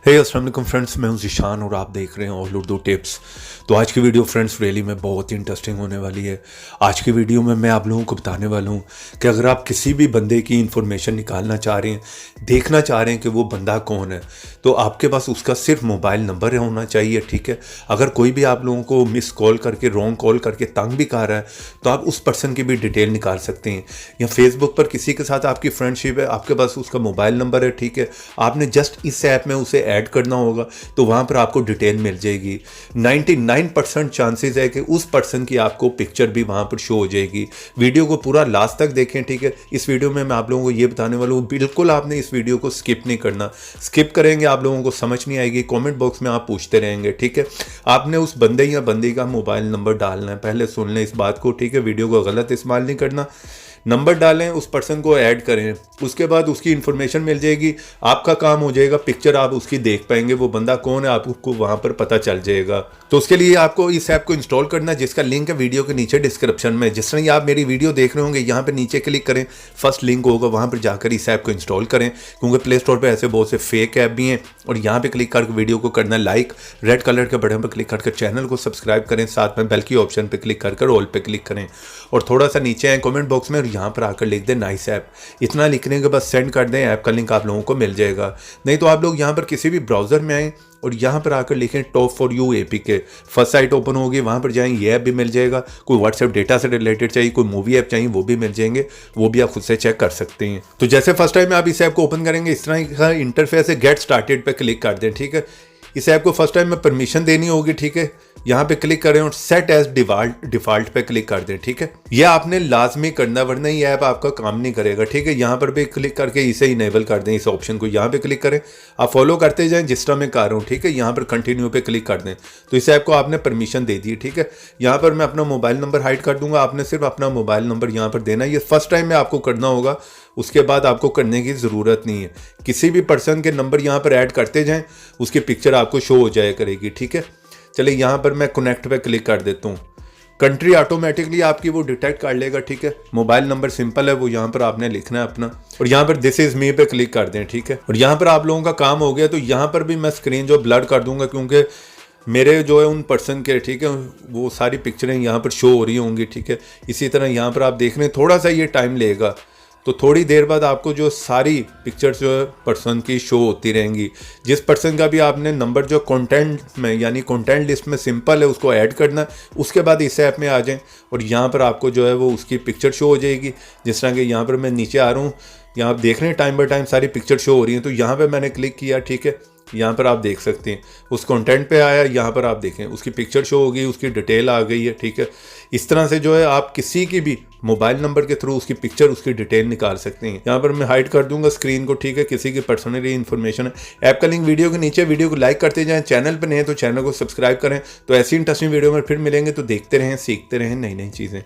हे अस्सलाम वालेकुम फ्रेंड्स, मैं हूं ज़ीशान और आप देख रहे हैं ऑल उर्दू टिप्स। तो आज की वीडियो फ्रेंड्स रियली में बहुत ही इंटरेस्टिंग होने वाली है। आज की वीडियो में मैं आप लोगों को बताने वाला हूं कि अगर आप किसी भी बंदे की इंफॉर्मेशन निकालना चाह रहे हैं, देखना चाह रहे हैं कि वो बंदा कौन है, तो आपके पास उसका सिर्फ मोबाइल नंबर होना चाहिए। ठीक है, अगर कोई भी आप लोगों को मिस कॉल करके, रॉन्ग कॉल करके तंग भी कर रहा है, तो आप उस पर्सन की भी डिटेल निकाल सकते हैं। या फेसबुक पर किसी के साथ आपकी फ्रेंडशिप है, आपके पास उसका मोबाइल नंबर है, ठीक है, आपने जस्ट इस ऐप में उसे ऐड करना होगा तो वहाँ पर आपको डिटेल मिल जाएगी। 99% चांसेस है कि उस पर्सन की आपको पिक्चर भी वहाँ पर शो हो जाएगी। वीडियो को पूरा लास्ट तक देखें। ठीक है, इस वीडियो में मैं आप लोगों को ये बताने वाला हूँ, बिल्कुल आपने इस वीडियो को स्किप नहीं करना। स्किप करेंगे आप लोगों को समझ नहीं आएगी, कमेंट बॉक्स में आप पूछते रहेंगे। ठीक है, आपने उस बंदे या बंदी का मोबाइल नंबर डालना है, पहले सुन लें इस बात को। ठीक है, वीडियो को गलत इस्तेमाल नहीं करना। नंबर डालें, उस पर्सन को ऐड करें, उसके बाद उसकी इन्फॉर्मेशन मिल जाएगी। आपका काम हो जाएगा, पिक्चर आप उसकी देख पाएंगे, वो बंदा कौन है आपको वहाँ पर पता चल जाएगा। तो उसके लिए आपको इस ऐप को इंस्टॉल करना है, जिसका लिंक है वीडियो के नीचे डिस्क्रिप्शन में। जिस तरह आप मेरी वीडियो देख रहे होंगे, यहाँ पर नीचे क्लिक करें, फर्स्ट लिंक होगा, वहाँ पर जाकर इस ऐप को इंस्टॉल करें, क्योंकि प्ले स्टोर पर ऐसे बहुत से फेक ऐप भी हैं। और यहाँ पर क्लिक करके वीडियो को करना लाइक, रेड कलर के बटन पर क्लिक करके चैनल को सब्सक्राइब करें, साथ में बेल की ऑप्शन पर क्लिक कर ऑल पे क्लिक करें। और थोड़ा सा नीचे आए कमेंट बॉक्स में और यहाँ पर आकर लिख दें नाइस ऐप। इतना लिखने के बाद सेंड कर दें, ऐप का लिंक आप लोगों को मिल जाएगा। नहीं तो आप लोग यहाँ पर किसी भी ब्राउजर में आएँ और यहाँ पर आकर लिखें top for you APK, first sight open होगी, वहाँ पर जाएंगे, ये ऐप भी मिल जाएगा। कोई व्हाट्सएप डेटा से रिलेटेड चाहिए, कोई मूवी ऐप चाहिए, वो भी मिल जाएंगे, वो भी आप खुद से चेक कर सकते हैं। तो जैसे फर्स्ट टाइम आप इस ऐप को ओपन करेंगे, इस तरह का इंटरफेस है, गेट स्टार्टेड पे क्लिक कर दें। ठीक है, इस ऐप को फर्स्ट टाइम में परमिशन देनी होगी। ठीक है, यहाँ पे क्लिक करें और सेट एज डिफॉल्ट पे क्लिक कर दें। ठीक है, यह आपने लाजमी करना, वरना ये ऐप आपका काम नहीं करेगा। ठीक है, यहाँ पर भी क्लिक करके इसे इनेबल कर दें, इस ऑप्शन को यहाँ पे क्लिक करें, आप फॉलो करते जाएं जिस तरह मैं कर रहा हूँ। ठीक है, यहाँ पर कंटिन्यू पे क्लिक कर दें, तो इस ऐप को आपने परमिशन दे दी। ठीक है, यहाँ पर मैं अपना मोबाइल नंबर हाइड कर दूंगा, आपने सिर्फ अपना मोबाइल नंबर यहाँ पर देना है। ये फर्स्ट टाइम में आपको करना होगा, उसके बाद आपको करने की ज़रूरत नहीं है। किसी भी पर्सन के नंबर यहाँ पर ऐड करते जाएं, उसकी पिक्चर आपको शो हो जाया करेगी। ठीक है, चलिए यहाँ पर मैं कनेक्ट पे क्लिक कर देता हूँ। कंट्री ऑटोमेटिकली आपकी वो डिटेक्ट कर लेगा। ठीक है, मोबाइल नंबर सिंपल है, वो यहाँ पर आपने लिखना है अपना, और यहाँ पर दिस इज मी पे क्लिक कर दें। ठीक है, और यहाँ पर आप लोगों का काम हो गया। तो यहाँ पर भी मैं स्क्रीन जो ब्लर कर दूंगा, क्योंकि मेरे जो है उन पर्सन के, ठीक है, वो सारी पिक्चरें यहाँ पर शो हो रही होंगी। ठीक है, इसी तरह यहाँ पर आप देख रहे हैं, थोड़ा सा ये टाइम लेगा, तो थोड़ी देर बाद आपको जो सारी पिक्चर्स जो है पर्सन की शो होती रहेंगी। जिस पर्सन का भी आपने नंबर जो कंटेंट में, यानी कंटेंट लिस्ट में सिंपल है, उसको ऐड करना, उसके बाद इस ऐप में आ जाएं और यहाँ पर आपको जो है वो उसकी पिक्चर शो हो जाएगी। जिस तरह कि यहाँ पर मैं नीचे आ रहा हूँ, यहाँ आप देख रहे हैं टाइम बाय टाइम सारी पिक्चर शो हो रही हैं। तो यहाँ पर मैंने क्लिक किया। ठीक है, यहाँ पर आप देख सकते हैं उस कंटेंट पे आया, यहाँ पर आप देखें उसकी पिक्चर शो हो गई, उसकी डिटेल आ गई है। ठीक है, इस तरह से जो है आप किसी की भी मोबाइल नंबर के थ्रू उसकी पिक्चर, उसकी डिटेल निकाल सकते हैं। यहाँ पर मैं हाइड कर दूंगा स्क्रीन को। ठीक है, किसी की पर्सनल इन्फॉर्मेशन है। ऐप का लिंक वीडियो के नीचे, वीडियो को लाइक करते जाएं, चैनल पर नए हैं तो चैनल को सब्सक्राइब करें। तो ऐसी इंटरेस्टिंग वीडियो में फिर मिलेंगे, तो देखते रहें, सीखते रहें नई नई चीज़ें।